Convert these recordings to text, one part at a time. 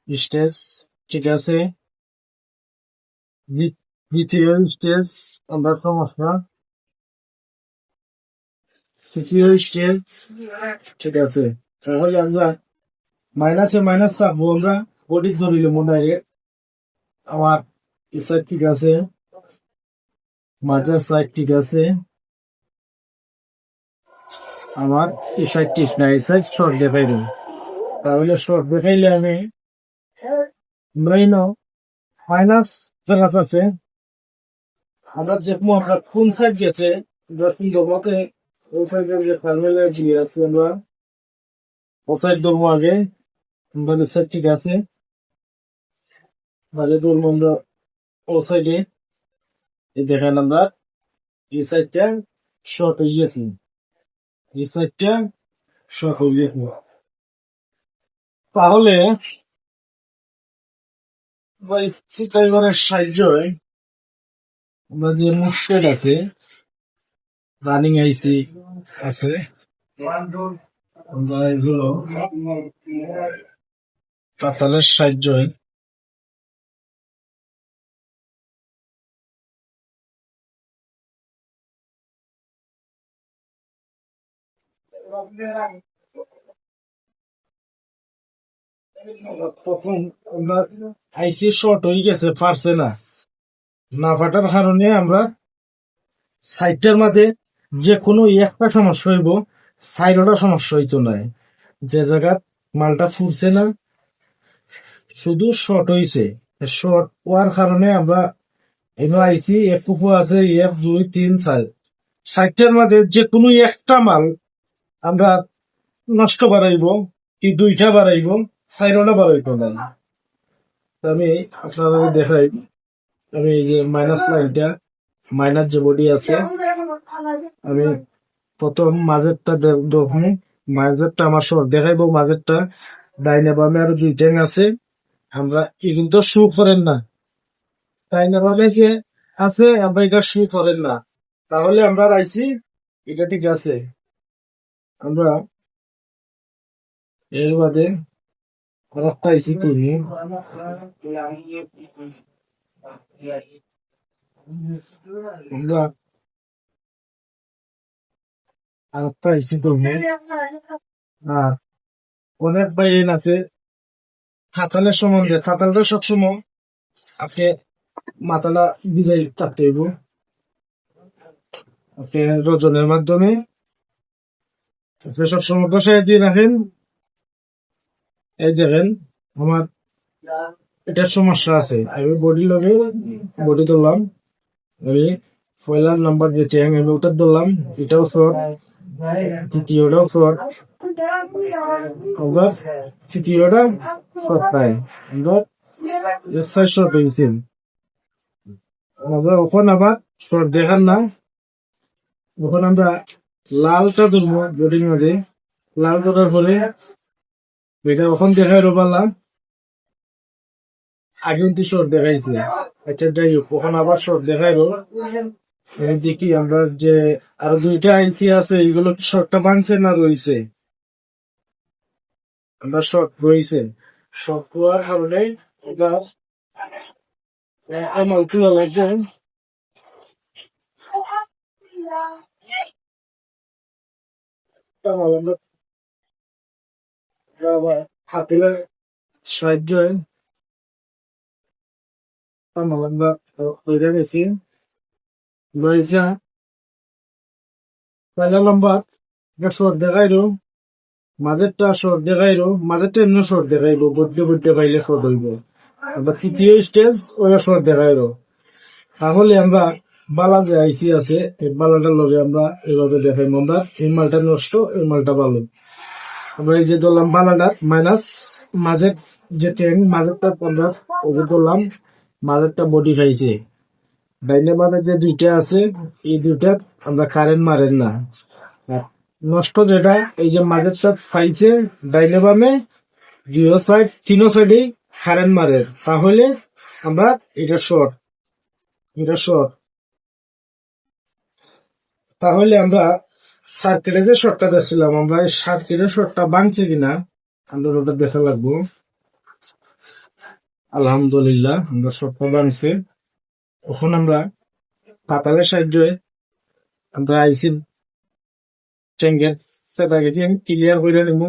Stage ঠিক আছে। দ্বিতীয় স্টেজ আমরা সমস্যা। তৃতীয় স্টেজ ঠিক আছে। তাহলে আমরা মাইনাসে মাইনাস রাখবো, আমরা বডি ধরিল মনে হয়। আমার এই সাইড ঠিক আছে, মাঝের সাইড ঠিক আছে, আমার এই সাইড ঠিক না, এই সাইড শর্ট দেখাইল। তাহলে শর্ট দেখাইলে আমি মাইনাস জায়গা আছে। আমরা দেখবো আমরা কোন সাইড গেছে, সুন্দর মতে ওই সাইডের যে ফার্মেলে দিয়ে আছে আমরা ও সাইড ধরবো আগে। আমাদের সাইড ঠিক আছে, তাহলে ধরবো আমরা ও সাইডে। দেখেন আমরা এই সাইডটা শর্ট হয়ে গেছে, এই সাইডটা শর্ট হয়ে গেছে। তাহলে সাহায্য আমরা যে মুভমেন্ট আছে, রানিং আইসি আছে, আমরা এগুলো পাতালের সাহায্য প্রথম আমরা আইসি শর্ট হয়ে গেছে, পারছে না, না ফাটার কারণে আমরা সাইডটার মাঝে যে কোনো একটা সমস্যা হইব, সাইডটা সমস্যা হইতো না। যে জায়গা মালটা ফুরছে না, শুধু শর্ট হইছে, শর্ট হওয়ার কারণে আমরা এনে আইসি এফ ফুফু আছে, এফ 2 3 4 সাইডটার মাঝে যে কোনো একটা মাল আমরা নষ্ট বাড়াইব, কি দুইটা বাড়াইব, সাইডটা বাড়াইতো না। আমি আপনারা দেখাই, আমি এই যে মাইনাস লাইনটা, মাইনাস যে বডি আছে, আমি প্রথম মাঝেরটা দেখবো, মাঝেরটা আমার শর্ট দেখাইবো, মাঝেরটা ডাইনে বামে আরো দুই ট্যাং আছে, আমরা কিন্তু শু করেন না, ডাইনে বামে যে আছে আমরা এটা শু করেন না। তাহলে আমরা রাইছি এটা ঠিক আছে। আমরা এর বাদে আরেকটা আইসি করি, আমরা আরেকটা আইসি করবো। আর অনেক বাইন আছে খাতালের সম্বন্ধে, খাতালটা সবসময় আপনি মাথাটা ভিজাই থাকতে হইব। আপনি রজনের মাধ্যমে আপনি সবসময় বসায় দিয়ে রাখেন। এই দেখেন আমার এটার সমস্যা আছে, আমি বডি লগে বডি ধরলাম, আমি পয়লার নাম্বার যে ট্যাং আমি ওটা ধরলাম, এটাও শর্ট, তৃতীয়টাও শর্ট, আমরা তৃতীয়টা শর্ট পাই, আমরা এক্সারসাইজ শর্ট হয়েছি। আমরা ওখান আবার শর্ট দেখার না, ওখানে আমরা লালটা ধরবো বডির মধ্যে, লাল ধরার পরে এটা ওখান দেখাই পারলাম, আগে কিন্তু শর্ট দেখাইছে। আচ্ছা যাই হোক, ওখানে আবার শর্ট দেখাইবো। দেখি আমরা যে আরো দুইটা আইসি আছে, এইগুলো শর্টটা ভাঙছে না রয়েছে, আমরা শর্ট রয়েছে, শর্ট হওয়ার কারণে আমার খোলা লাগবে। হাতের সাহায্য আমরা হয়ে গেছি। পয়লা নাম্বার শর্ট দেখাইলো, মাঝেরটা শর্ট দেখাইলো, মাঝেরটা এমনি শর্ট দেখাইবো, বড্ডে বড্ডে পাইলে শর্ট হইব। আবার তৃতীয় স্টেজ ওরা শর্ট দেখাইলো। তাহলে আমরা বালা যে আইসি আছে, এই বালাটার লগে আমরা এইভাবে দেখাই, আমরা এই মালটা নষ্ট, এই মালটা ভালো। আমরা এই যে ধরলাম বালাটা মাইনাস, মাঝের যে ট্যাং মাঝেরটা আমরা ওকে ধরলাম, মাঝেরটা বডি খাইছে। ডাইনে বামে যে দুইটা আছে, এই দুইটা আমরা কারেন্ট মারেন না। নষ্ট যেটা এই যে মাঝেরটা পাইছে, ডাইনে বামে দুই সাইড তিন সাইডেই কারেন্ট মারে, তাহলে আমরা এটা শর্ট, এটা শর্ট। তাহলে আমরা সার্কিটে যে শর্টটা দেখছিলাম, আমরা এই সার্কিটের শর্টটা ভাঙছে কিনা আমরা ওটা দেখা লাগবো। আলহামদুলিল্লাহ আমরা সফল আনছি। এখন আমরা পাতালের সাহায্যে আমরা আইসি ট্যাঙ্কের সেটা গেছি ক্লিয়ার করে নিব।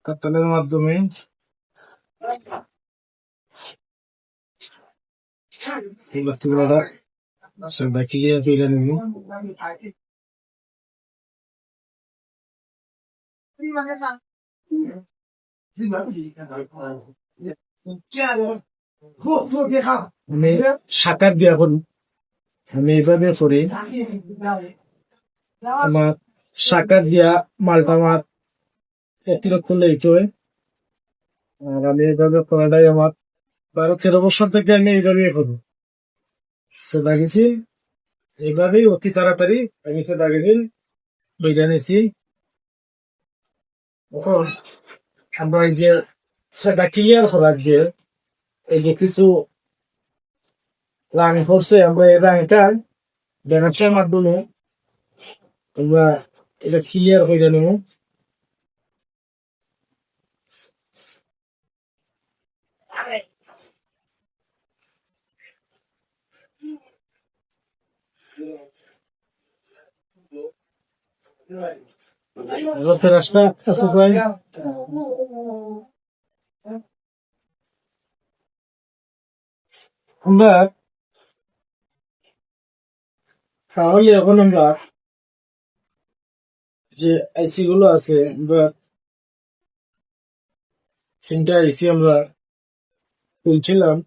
পাতালের মাধ্যমে সেটা ক্লিয়ার করে নিব। আমি সাকার দিয়া করি, আমি এইভাবে করি। আমার সাকার দিয়া মালটা আমার অতিরিক্ত লেট হয়। আর আমি এইভাবে করাটাই আমার 12-13 বছর থেকে আমি এইভাবে করি। সেটা গেছি এইভাবেই অতি তাড়াতাড়ি আমি সেটা গেছি বইটা নিছি। এখন আমরা এই যে সেটা ক্লিয়ার করার যে এই যে কিছু রাং করছে, আমরা এই রাংটা ব্যানার্সের মাধ্যমে আমরা এটা ক্লিয়ার করে নেব। ফেরাসটা আছে প্রায় আমরা তাহলে এখন আমরা যে আইসি গুলো আছে আমরা 3টা আইসি আমরা তুলছিলাম।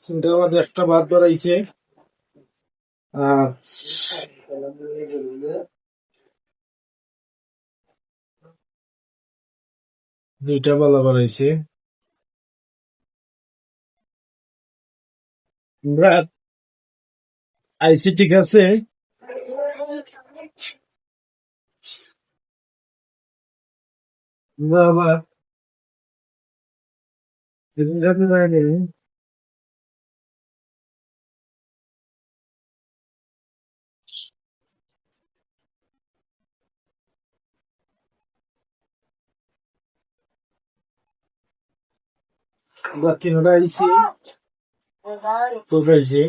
3টার মধ্যে একটা বাদ বাড়াইছে আর 2টা বালা বাড়াইছে। আমরা আইসি ঠিক আছে, আমরা আবার আমরা 3টা আইসি তুলতেছি।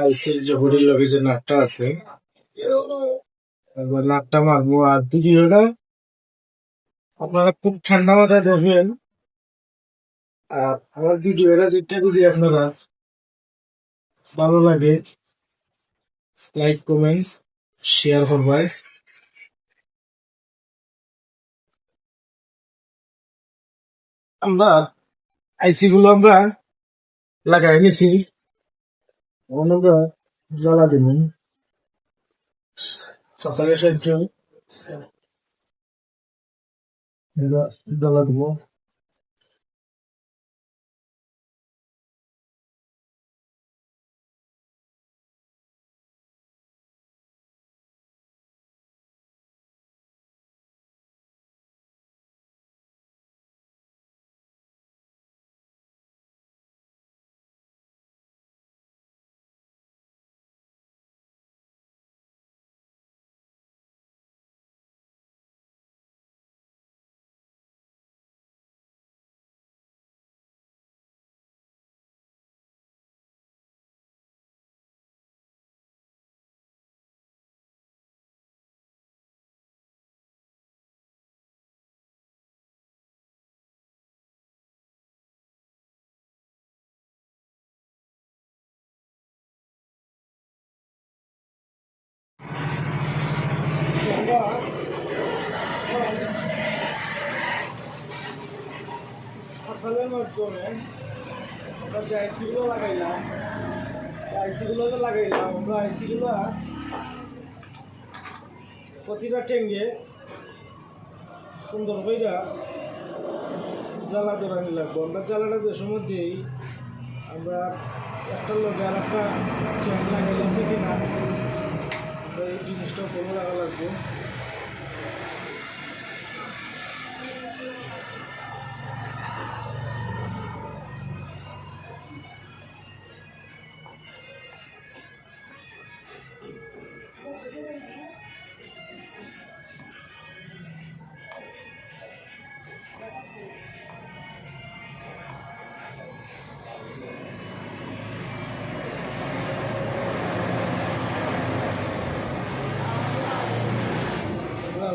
আইসির যে হরির লগে যে নাটটা আছে একবার নাটটা মারবো। আর ভিডিওটা আপনারা খুব ঠান্ডা মাথায় দেখবেন। আর আমার ভিডিওটা যেটা যদি আপনারা ভালো লাগে লাইক কমেন্ট শেয়ার করবাই। আমরা আইসি গুলো আমরা লাগাই নিছি, আমরা জ্বালা দিব সকালের সাহায্য জ্বালা দিব। সকালের মাধ্যমে আমরা যে আইসি গুলো লাগাইলাম, আইসি গুলো লাগাইলাম আমরা আইসি গুলো প্রতিটা টেঙ্গে সুন্দর করে জ্বালা ধরানি লাগবো। আমরা জ্বালাটা যে সময় দিই আমরা একটা লোক আর একটা ট্যাঙ্ক লাগাইছি কিনা জিনিসটা ফলো রাখা লাগবে।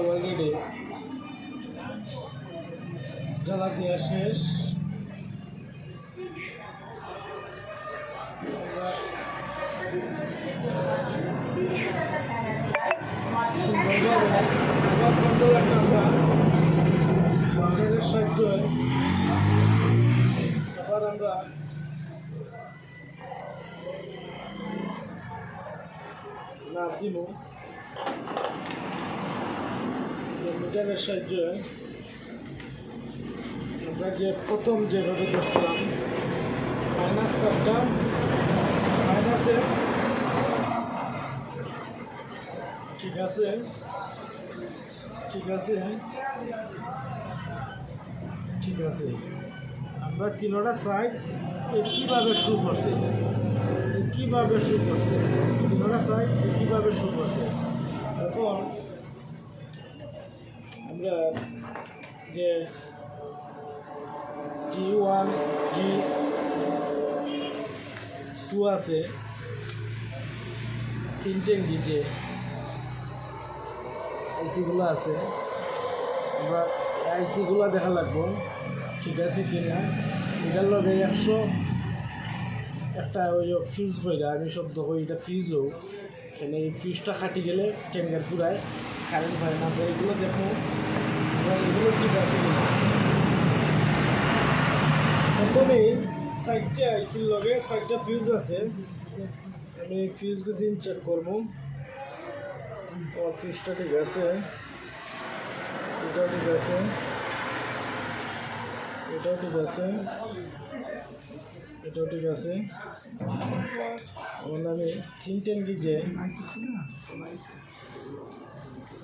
অলরেডি জ্বালা দেওয়া শেষ। সাহায্যে আবার আমরা নাপ দিব মিটারের সাহায্যে। আমরা যে প্রথম যেভাবে করছিলাম মাইনাস তারটা মাইনাসে, ঠিক আছে ঠিক আছে ঠিক আছে, আমরা তিনোটা সাইড কীভাবে শু করছে, কীভাবে শু করছে, তিনোটা সাইড কীভাবে শু করছে। এখন আমরা যে G1 G2 আছে তিনটে যে আইসিগুলো আছে, আমরা আইসিগুলো দেখা লাগবো ঠিক আছে কিনা। এটার লগে 100 একটা ওই ফিউজ বইরা আমি শব্দ করি, এটা ফিউজ হোক, এখানে এই ফিউজটা খাটি গেলে ট্যাঙ্গার পুরায় কারেন্ট হয় না। আমরা এগুলো দেখো এগুলো ঠিক আছে কিনা। প্রথমে সাইডটা আইসির লগে সাইডটা ফিউজ আছে, আমি ফিউজকে চেক করবো। ফিউজটা ঠিক আছে, এটাও ঠিক আছে, এটাও ঠিক আছে, এটাও ঠিক আছে। আমার আমি তিনটে যে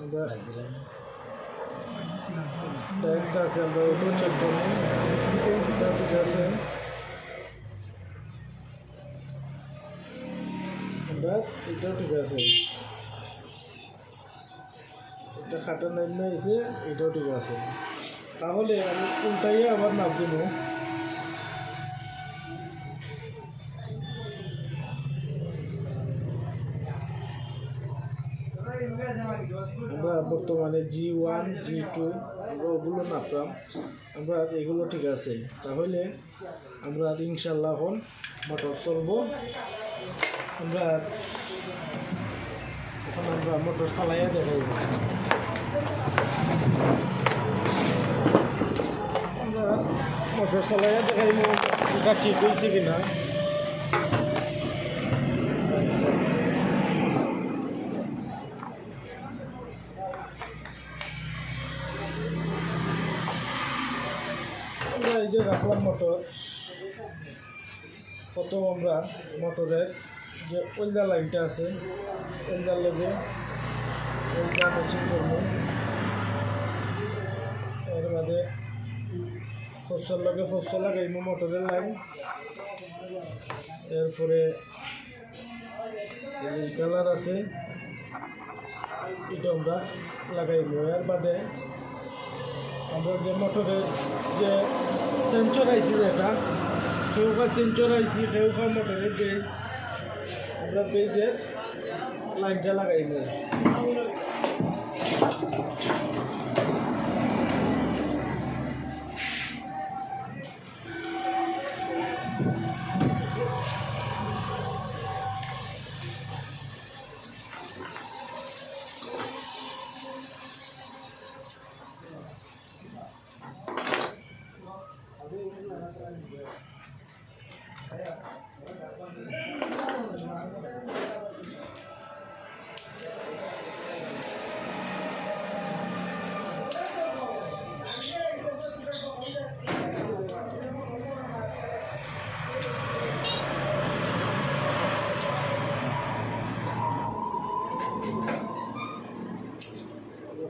আমরা ডাইরেক্ট আছে, আমরা এটাও চেক করবো, এটাও ঠিক আছে। আমরা এটাও ঠিক আছে, এটা খাটা নাইন এসে এটাও ঠিক আছে। তাহলে আমি উল্টাইয়ে আবার নাপ দেবো। আমরা বর্তমানে G1 G2 আমরা ওগুলো নাপলাম, আমরা এগুলো ঠিক আছে। তাহলে আমরা ইনশাল্লাহ এখন মোটর চলবো। আমরা এখন আমরা মোটর চালাইয়া দেখাই, আমরা মোটর চালাইয়া দেখাইব এটা ঠিক হয়েছে কিনা। আমরা এই যে রাখলাম মোটর, প্রথম আমরা মোটরের যে ওয়েল্ডার লাইনটা আছে ওয়েল্ডার লগে ওয়েল্ডার মেশিন করবো, এর বাদে ফসল লগে ফসল লাগাইব মোটরের লাইন, এরপরে কালার আছে এটা আমরা লাগাইব। এর বাদে আমরা যে মোটরের যে সেন্সর আইসি, যেটা কেউকা সেন্সর আইসি কেউকা মোটরের বেজ, আমরা বেজের লাইনটা লাগাইব।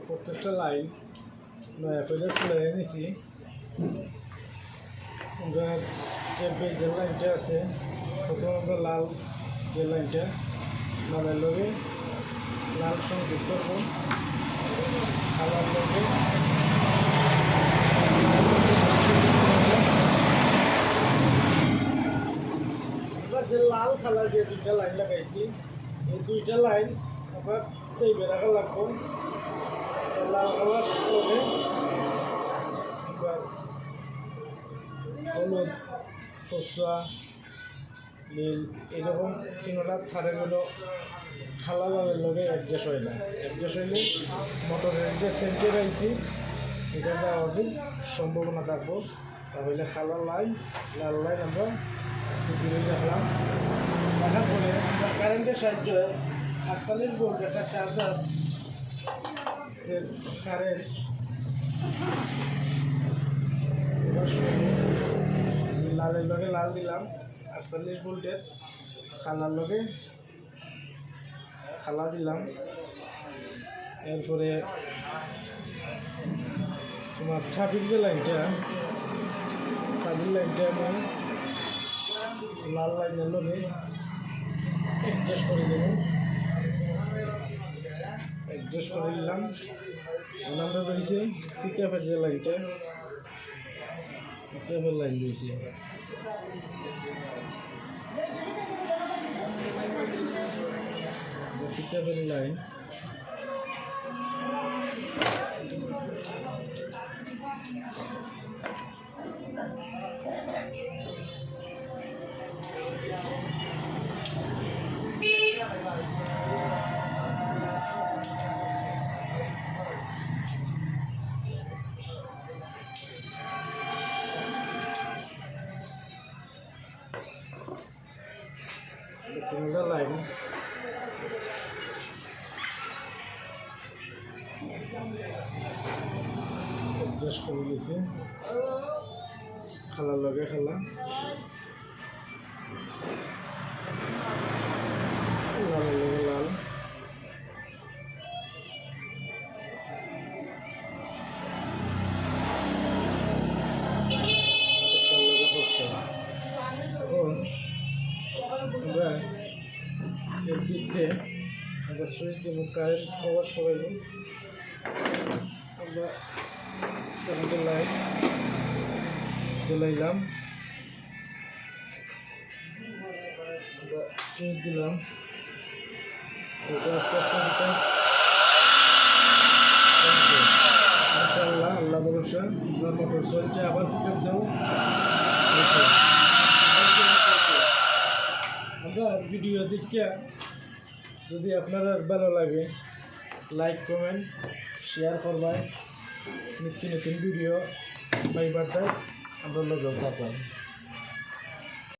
প্রত্যেকটা লাইন নয়া করে চলে নিছি। আমরা যে বেজের লাইনটা আছে প্রথম আমরা লাল যে লাইনটা লালের লগে লাল সংযোগ করব, কালার লগে আমরা যে লাল কালার যে দুইটা লাইন লাগাইছি এই দুইটা লাইন আবার সেই বেড়াকা লাগবো। লাল কালার লগে হলুদ, সরষা, নীল এরকম চিহ্নটা থারেগুলো খালা লালের লগে অ্যাডজাস্ট হয় না। অ্যাডজাস্ট হইলে মোটরের যে সেন্টে পাইছি এটা যাওয়ার সম্ভাবনা থাকবো। তাহলে খালা লাইন লাল লাইন আমরা দূরে রাখলাম। রাখার পরে আমরা কারেন্টের সাহায্যে 48 ভোল্ট একটা চার্জার কারেন্ট লালের লগে লাল দিলাম, 48 ভোল্টের খালার লগে খালা দিলাম। এরপরে তোমার ছাবির যে লাইনটা ছাবির লাইনটা আমি লাল লাইনের লগে অ্যাডজাস্ট করে দেব। অ্যাডজাস্ট করে দিলাম। আমরা রয়েছে পিকআপের যে লাইনটা পিকআপের লাইন রয়েছে। পিকআপের লাইন তিনটা লাইন অ্যাডজাস্ট করে দিয়েছি। খালার লগে খালা লালের লগে লাল আমরা এর ভিতরে আমরা সুইচ দেবো কারেন্ট প্রবেশ করাইব। আমরা কারেন্টের লাইট জ্বালাইলাম, আমরা সুইচ দিলাম। আস্তে আস্তে মাশাআল্লাহ আল্লাহ ভরসা মোটর চলছে। আবার পিকআপ দেবো। আমরা ভিডিও দেখে যদি আপনার ভালো লাগে লাইক কমেন্ট শেয়ার করবেন। নিত্য নতুন ভিডিও পাইবার আমরা লগে থাকবেন।